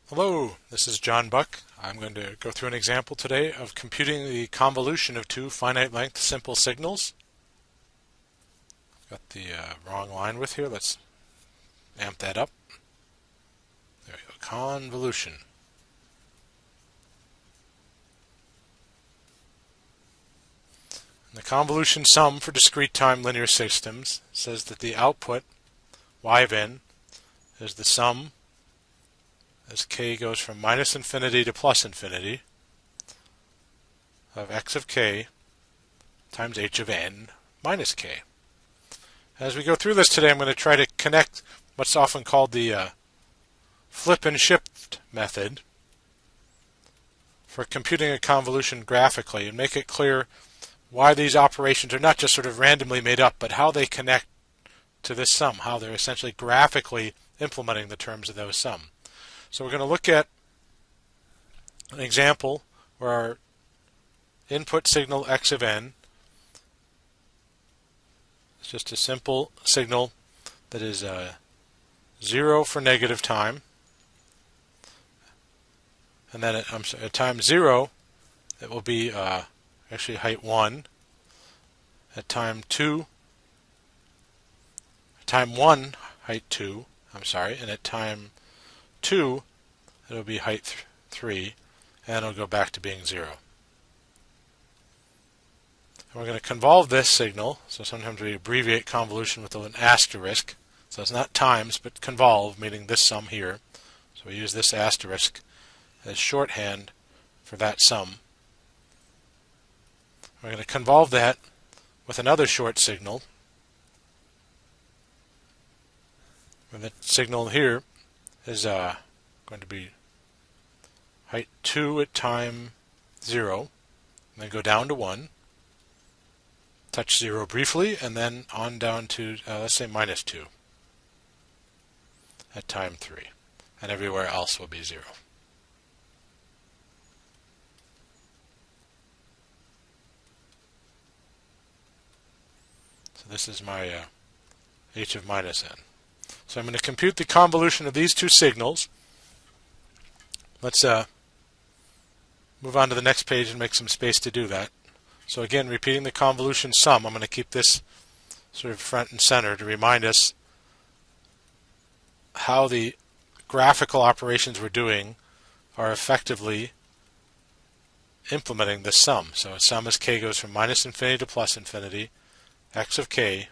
Hello, this is John Buck. I'm going to go through an example today of computing the convolution of two finite length simple signals. Got the wrong line width here. Let's amp that up. There we go. Convolution. The convolution sum for discrete time linear systems says that the output, y of n, is the sum as k goes from minus infinity to plus infinity of x of k times h of n minus k. As we go through this today, I'm going to try to connect what's often called the flip and shift method for computing a convolution graphically and make it clear why these operations are not just sort of randomly made up, but how they connect to this sum, how they're essentially graphically implementing the terms of those sum. So we're going to look at an example where our input signal x of n is just a simple signal that is 0 for negative time, and then at time 0 it will be actually height 1. At time 1 height 2, and at time 2 it'll be height 3, and it'll go back to being 0. And we're going to convolve this signal, so sometimes we abbreviate convolution with an asterisk, so it's not times but convolve, meaning this sum here. So we use this asterisk as shorthand for that sum. We're going to convolve that with another short signal, and the signal here is going to be height 2 at time 0, and then go down to 1, touch 0 briefly, and then on down to, let's say, minus 2 at time 3, and everywhere else will be 0. So this is my h of minus n. So I'm going to compute the convolution of these two signals. Let's move on to the next page and make some space to do that. So again, repeating the convolution sum, I'm going to keep this sort of front and center to remind us how the graphical operations we're doing are effectively implementing this sum. So a sum as k goes from minus infinity to plus infinity, x of k,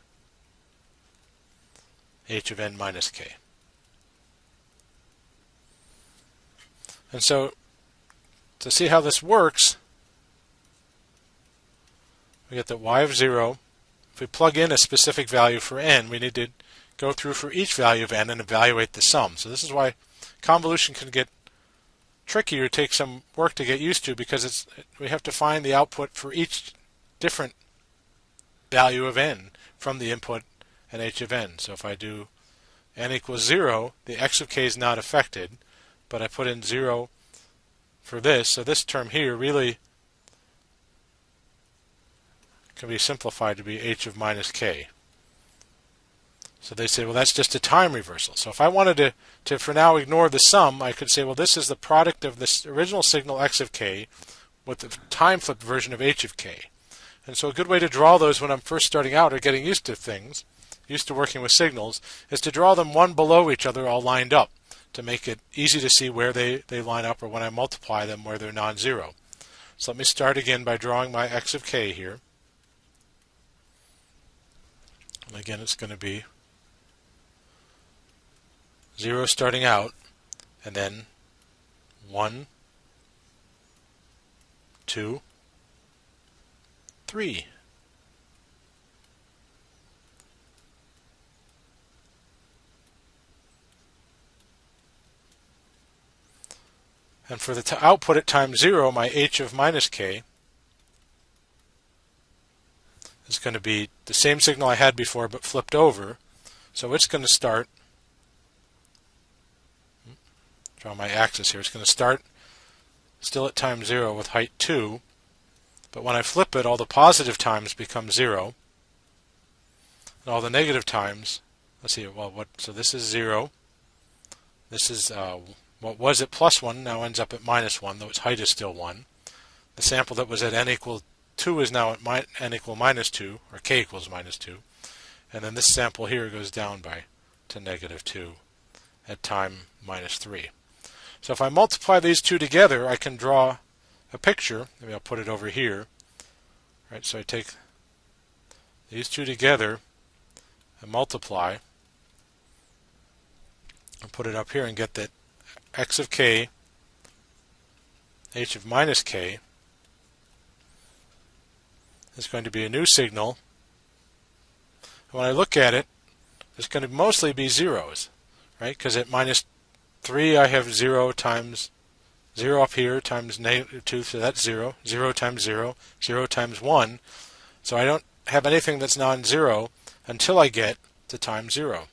h of n minus k. And so, to see how this works, we get that y of 0, if we plug in a specific value for n, we need to go through for each value of n and evaluate the sum. So this is why convolution can get trickier, take some work to get used to, because we have to find the output for each different value of n from the input and h of n. So if I do n equals 0, the x of k is not affected, but I put in 0 for this, so this term here really can be simplified to be h of minus k. So they say, well, that's just a time reversal. So if I wanted to for now ignore the sum, I could say, well, this is the product of this original signal x of k with the time flipped version of h of k. And so a good way to draw those when I'm first starting out or getting used to things, used to working with signals, is to draw them one below each other all lined up to make it easy to see where they line up, or when I multiply them where they're non-zero. So let me start again by drawing my x of k here. And again, it's going to be 0 starting out, and then 1, 2, 3. And for the output at time 0, my h of minus k is going to be the same signal I had before but flipped over. So it's going to start, draw my axis here, it's going to start still at time 0 with height 2, but when I flip it, all the positive times become 0, and all the negative times, let's see, well, so this is 0, this is what was at plus 1 now ends up at minus 1, though its height is still 1. The sample that was at n equal 2 is now at n equal minus 2, or k equals minus 2. And then this sample here goes down to negative 2 at time minus 3. So if I multiply these two together, I can draw a picture. Maybe I'll put it over here. Right, so I take these two together and multiply and put it up here and get that x of k, h of minus k is going to be a new signal. And when I look at it, it's going to mostly be zeros, right? Because at minus 3 I have 0 times 0 up here times negative 2, so that's 0. 0 times 0, 0 times 1. So I don't have anything that's non-zero until I get to time 0.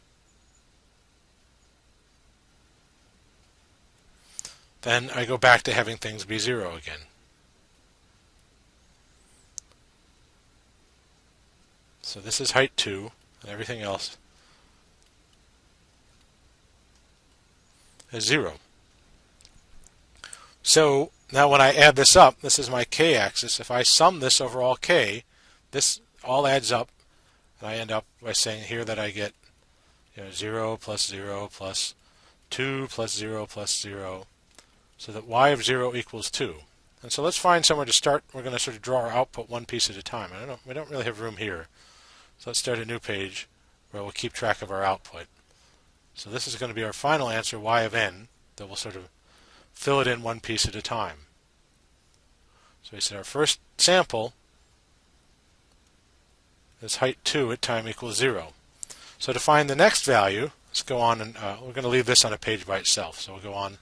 Then I go back to having things be 0 again. So this is height 2, and everything else is 0. So now when I add this up, this is my k-axis. If I sum this over all k, this all adds up, and I end up by saying here that I get 0 plus 0 plus 2 plus 0 plus 0, so that y of 0 equals 2. And so let's find somewhere to start. We're going to sort of draw our output one piece at a time. We don't really have room here. So let's start a new page where we'll keep track of our output. So this is going to be our final answer, y of n, that we'll sort of fill it in one piece at a time. So we said our first sample is height 2 at time equals 0. So to find the next value, let's go on and we're going to leave this on a page by itself. So we'll go on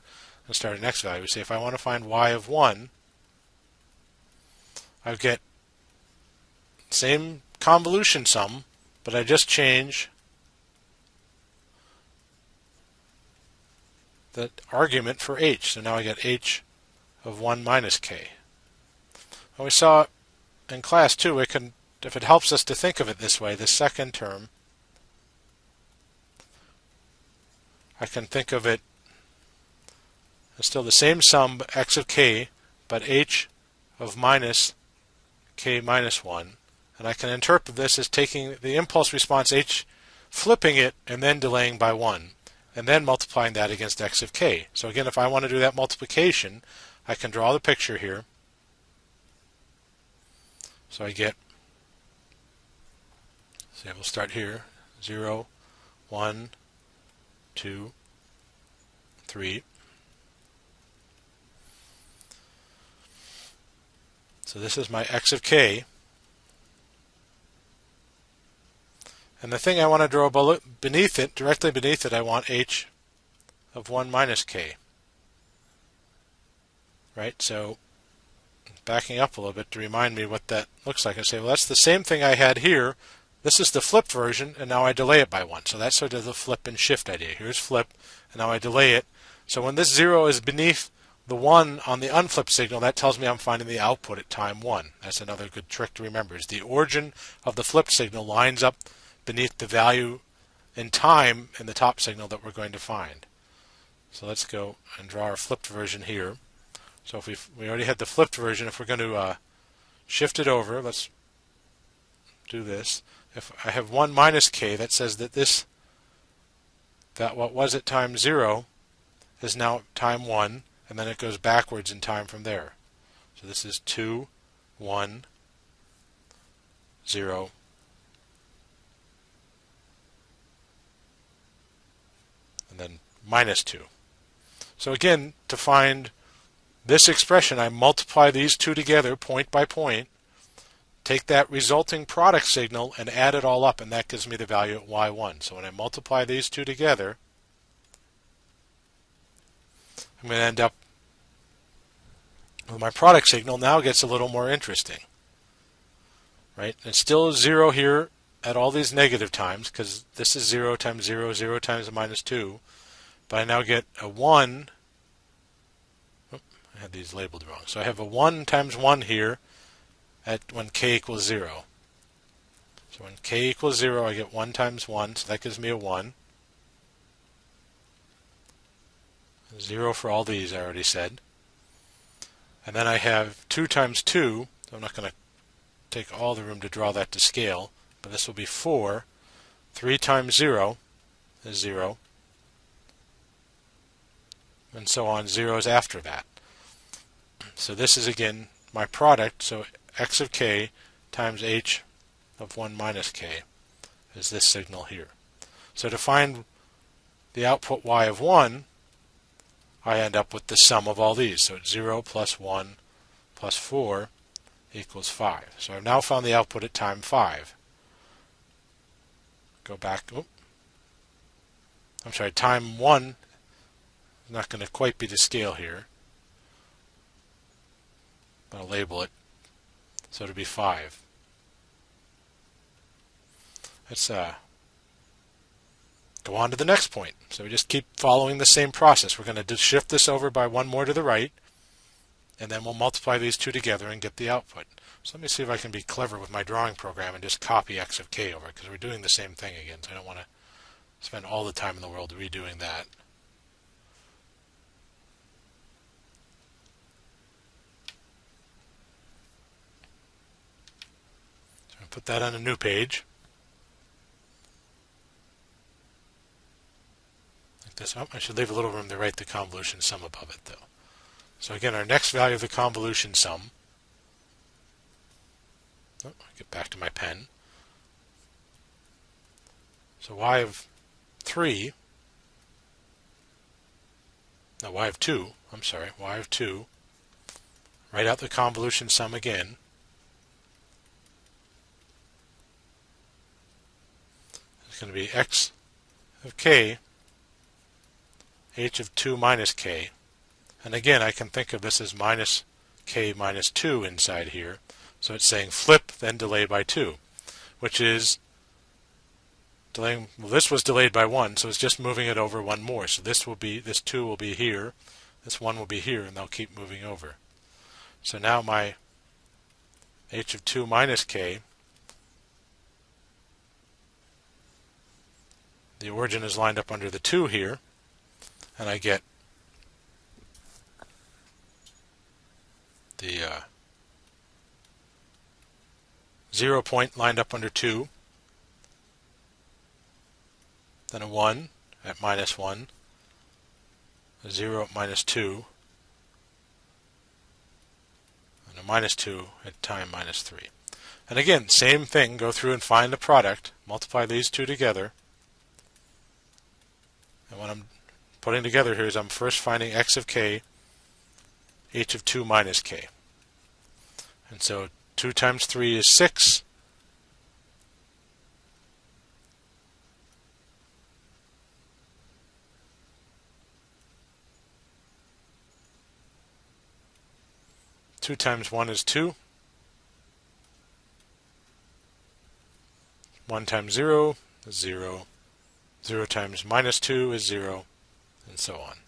and start a next value. We say if I want to find y of 1, I get same convolution sum, but I just change the argument for h. So now I get h of 1 minus k. Well, we saw in class 2, if it helps us to think of it this way, the second term, I can think of it as still the same sum, x of k, but h of minus k minus 1. And I can interpret this as taking the impulse response h, flipping it, and then delaying by 1, and then multiplying that against x of k. So again, if I want to do that multiplication, I can draw the picture here. So I get, say we'll start here, 0, 1, 2, 3. So this is my x of k. And the thing I want to draw beneath it, directly beneath it, I want h of 1 minus k. Right? So backing up a little bit to remind me what that looks like, I say, well, that's the same thing I had here. This is the flipped version, and now I delay it by 1. So that's sort of the flip and shift idea. Here's flip, and now I delay it. So when this 0 is beneath the 1 on the unflipped signal, that tells me I'm finding the output at time 1. That's another good trick to remember, is the origin of the flipped signal lines up beneath the value in time in the top signal that we're going to find. So let's go and draw our flipped version here. So if we already had the flipped version, if we're going to shift it over, let's do this. If I have 1 minus k, that says that that what was at time 0 is now at time 1, and then it goes backwards in time from there. So this is 2, 1, 0, and then minus 2. So again, to find this expression, I multiply these two together point by point, take that resulting product signal and add it all up, and that gives me the value at y1. So when I multiply these two together, I'm going to end up with my product signal. Now gets a little more interesting. Right? It's still 0 here at all these negative times, because this is 0 times 0, 0 times minus 2. But I now get a 1. I had these labeled wrong. So I have a 1 times 1 here at when k equals 0. So when k equals 0, I get 1 times 1, so that gives me a 1. 0 for all these, I already said. And then I have 2 times 2. So I'm not going to take all the room to draw that to scale, but this will be 4. 3 times 0 is 0. And so on, zeros after that. So this is again my product, so x of k times h of 1 minus k is this signal here. So to find the output y of 1, I end up with the sum of all these. So it's 0 plus 1 plus 4 equals 5. So I've now found the output at time 5. Go back. I'm sorry, time 1 is not going to quite be to scale here. I'll label it. So it'll be 5. Let's go on to the next point. So we just keep following the same process. We're going to shift this over by one more to the right, and then we'll multiply these two together and get the output. So let me see if I can be clever with my drawing program and just copy x of k over, because we're doing the same thing again, so I don't want to spend all the time in the world redoing that. So I'll put that on a new page. Like this. Oh, I should leave a little room to write the convolution sum above it, though. So again, our next value of the convolution sum. Oh, I'll get back to my pen. So y of 3, no, y of 2, I'm sorry, y of 2, write out the convolution sum again. It's going to be x of k, h of 2 minus k. And again, I can think of this as minus k minus 2 inside here. So it's saying flip, then delay by 2, which is delaying. Well, this was delayed by 1, so it's just moving it over one more. So this 2 will be here, this 1 will be here, and they'll keep moving over. So now my h of 2 minus k, the origin is lined up under the 2 here, and I get the 0 point lined up under 2, then a 1 at minus 1, a 0 at minus 2, and a minus 2 at time minus 3. And again, same thing, go through and find the product, multiply these two together. And what I'm putting together here is I'm first finding x of k, h of 2 minus k. And so 2 times 3 is 6. Two times 1 is 2. 1 times 0 is 0. 0 times minus 2 is 0, and so on.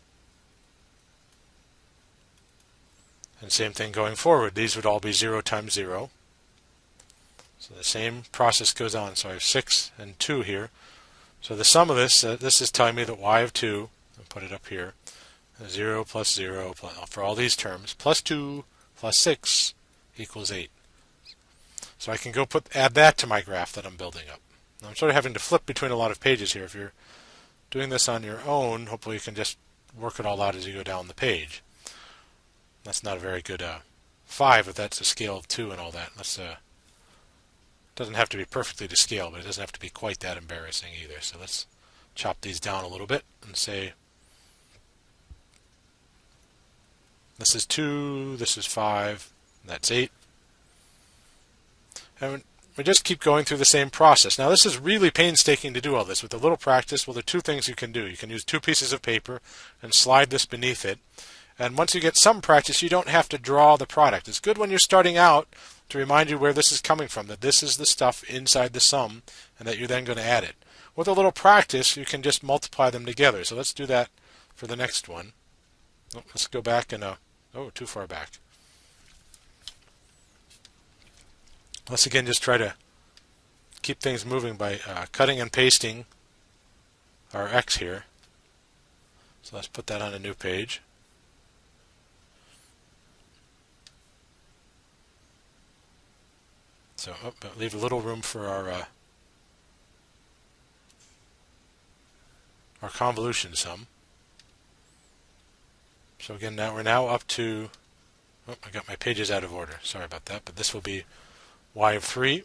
And same thing going forward. These would all be 0 times 0. So the same process goes on. So I have 6 and 2 here. So the sum of this, this is telling me that y of 2, I'll put it up here, 0 plus 0, plus, for all these terms, plus 2 plus 6 equals 8. So I can go add that to my graph that I'm building up. Now I'm sort of having to flip between a lot of pages here. If you're doing this on your own, hopefully you can just work it all out as you go down the page. That's not a very good 5 if that's a scale of 2 and all that. Doesn't have to be perfectly to scale, but it doesn't have to be quite that embarrassing either. So let's chop these down a little bit and say this is 2, this is 5, and that's 8. And we just keep going through the same process. Now this is really painstaking to do all this. With a little practice, well, there are two things you can do. You can use 2 pieces of paper and slide this beneath it. And once you get some practice, you don't have to draw the product. It's good when you're starting out to remind you where this is coming from, that this is the stuff inside the sum, and that you're then going to add it. With a little practice, you can just multiply them together. So let's do that for the next one. Let's go back and, too far back. Let's again just try to keep things moving by cutting and pasting our x here. So let's put that on a new page. So leave a little room for our convolution sum. So again, we're now up to, I got my pages out of order. Sorry about that, but this will be y of 3.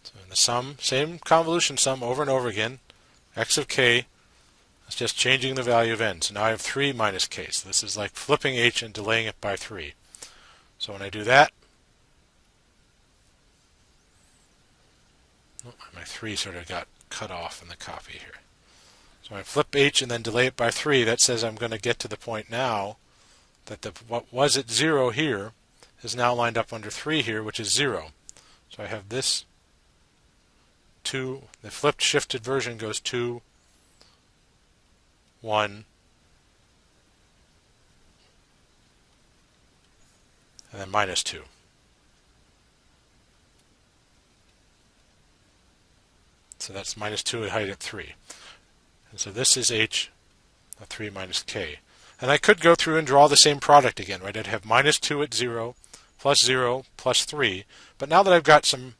So in the sum, same convolution sum over and over again, x of k. It's just changing the value of n. So now I have 3 minus k. So this is like flipping h and delaying it by 3. So when I do that, my 3 sort of got cut off in the copy here. So I flip h and then delay it by 3. That says I'm going to get to the point now that what was at 0 here is now lined up under 3 here, which is 0. So I have this 2. The flipped shifted version goes 2, 1, and then minus 2. So that's minus 2 at height at 3. And so this is h of 3 minus k. And I could go through and draw the same product again, right? I'd have minus 2 at 0, plus 3. But now that I've got some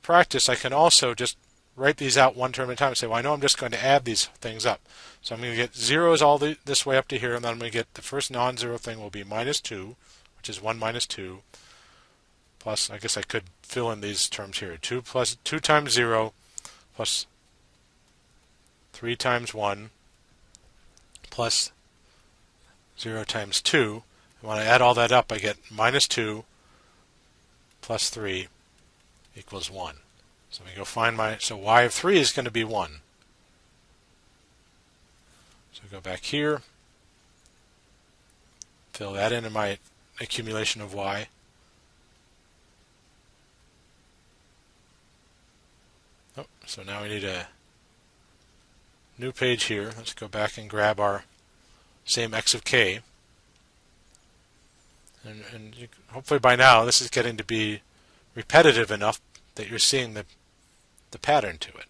practice, I can also just write these out one term at a time and say, well, I know I'm just going to add these things up. So I'm going to get zeros all this way up to here, and then I'm going to get the first non-zero thing will be minus 2, which is 1 minus 2, plus, I guess I could fill in these terms here. 2 times 0 plus 3 times 1 plus 0 times 2. And when I add all that up, I get minus 2 plus 3 equals 1. So we go find so y of 3 is going to be 1. So go back here, fill that in my accumulation of y. Oh, so now we need a new page here. Let's go back and grab our same x of k. And hopefully by now this is getting to be repetitive enough that you're seeing the pattern to it.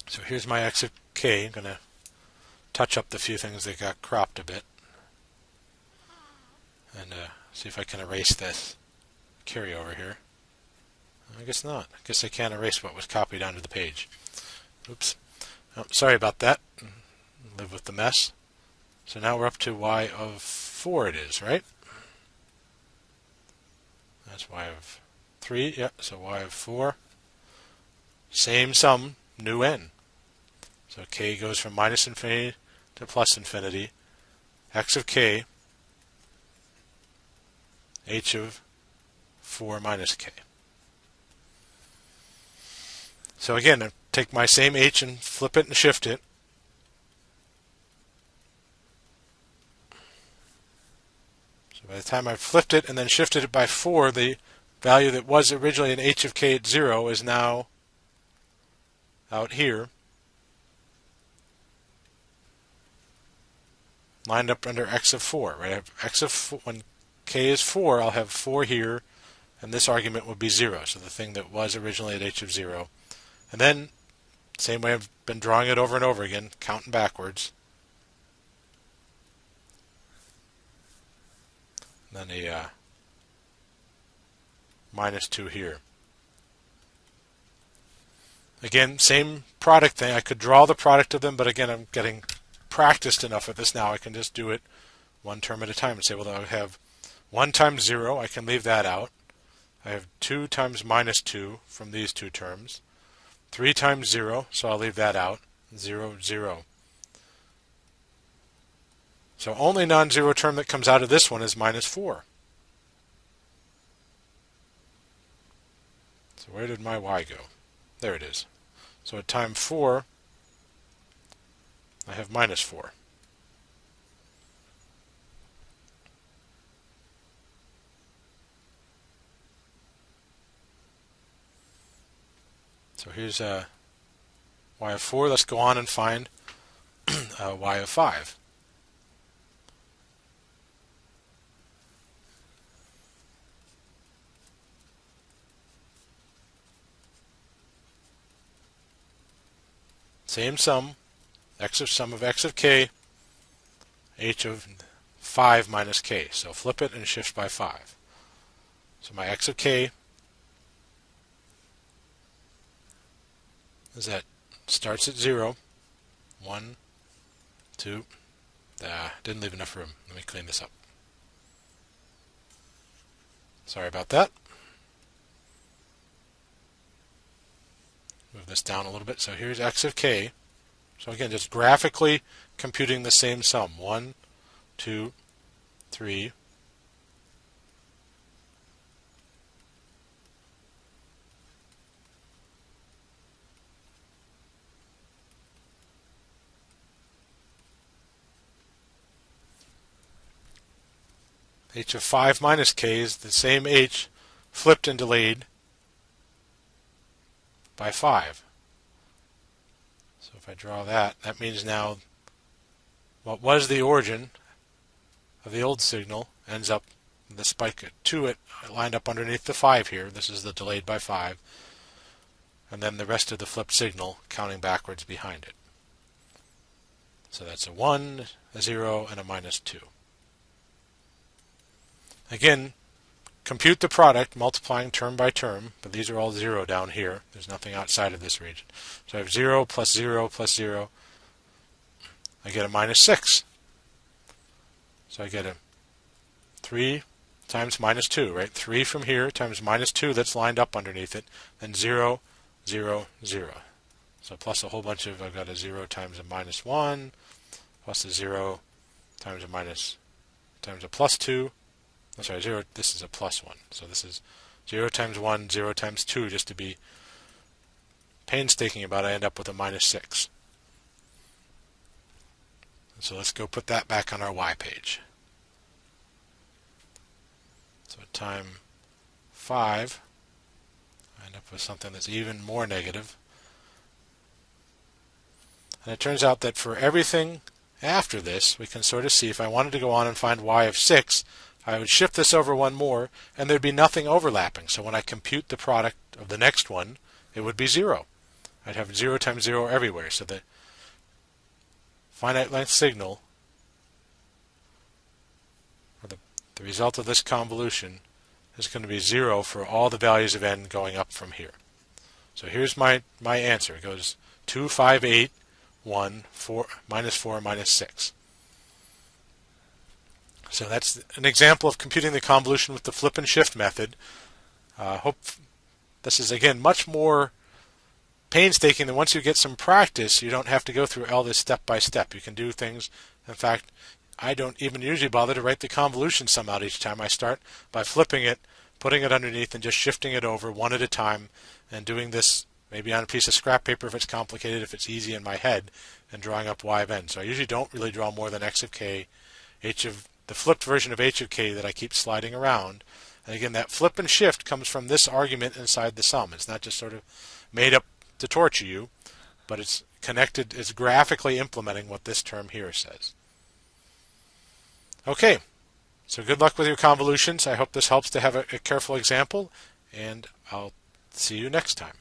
So here's my x of k. I'm going to touch up the few things that got cropped a bit. And see if I can erase this carryover here. I guess not. I guess I can't erase what was copied onto the page. Oops. Oh, sorry about that. Live with the mess. So now we're up to y of 4 it is, right? That's y of 3. Yeah, so y of 4. Same sum, new n. So k goes from minus infinity to plus infinity. X of k, h of 4 minus k. So again, I take my same h and flip it and shift it. So by the time I've flipped it and then shifted it by 4, the value that was originally an h of k at 0 is now out here, lined up under x of 4. Right? I have x of 4, when k is 4, I'll have 4 here, and this argument would be 0. So the thing that was originally at h of 0. And then, same way I've been drawing it over and over again, counting backwards. And then a minus 2 here. Again, same product thing. I could draw the product of them, but again, I'm getting practiced enough at this now. I can just do it one term at a time and say, well, I have 1 times 0. I can leave that out. I have 2 times minus 2 from these two terms. 3 times 0, so I'll leave that out. 0, 0. So only non-zero term that comes out of this one is minus 4. So where did my y go? There it is. So at time 4, I have minus 4. So here's y of 4. Let's go on and find y of 5. Same sum, sum of x of k, h of 5 minus k. So flip it and shift by 5. So my x of k is that starts at 0. 1, 2. Didn't leave enough room. Let me clean this up. Sorry about that. Move this down a little bit. So here's x of k. So again, just graphically computing the same sum. 1, 2, 3. H of 5 minus k is the same h flipped and delayed by 5. So if I draw that, that means now what was the origin of the old signal ends up, the spike at 2, it lined up underneath the 5 here. This is the delayed by 5. And then the rest of the flipped signal counting backwards behind it. So that's a 1, a 0, and a minus 2. Again, compute the product, multiplying term by term, but these are all 0 down here. There's nothing outside of this region. So I have 0 plus 0 plus 0. I get a minus 6. So I get a 3 times minus 2, right? 3 from here times minus 2 that's lined up underneath it, then 0, 0, 0. So plus a whole bunch of, I've got a 0 times a minus 1, plus a 0 times a minus, times a plus 2. I'm sorry, 0, this is a plus 1. So this is 0 times 1, 0 times 2, just to be painstaking about it, I end up with a minus 6. So let's go put that back on our y page. So at time 5, I end up with something that's even more negative. And it turns out that for everything after this, we can sort of see, if I wanted to go on and find y of 6, I would shift this over one more, and there'd be nothing overlapping. So when I compute the product of the next one, it would be 0. I'd have 0 times 0 everywhere. So the finite length signal, or the result of this convolution, is going to be 0 for all the values of n going up from here. So here's my answer. It goes 2, 5, 8, 1, 4, minus 4, minus 6. So that's an example of computing the convolution with the flip and shift method. Hope this is, again, much more painstaking than once you get some practice, you don't have to go through all this step by step. You can do things. In fact, I don't even usually bother to write the convolution sum out each time. I start by flipping it, putting it underneath, and just shifting it over one at a time, and doing this maybe on a piece of scrap paper if it's complicated, if it's easy in my head, and drawing up y of n. So I usually don't really draw more than x of k, h of the flipped version of h of k that I keep sliding around. And again, that flip and shift comes from this argument inside the sum. It's not just sort of made up to torture you, but it's connected, it's graphically implementing what this term here says. Okay, so good luck with your convolutions. I hope this helps to have a careful example, and I'll see you next time.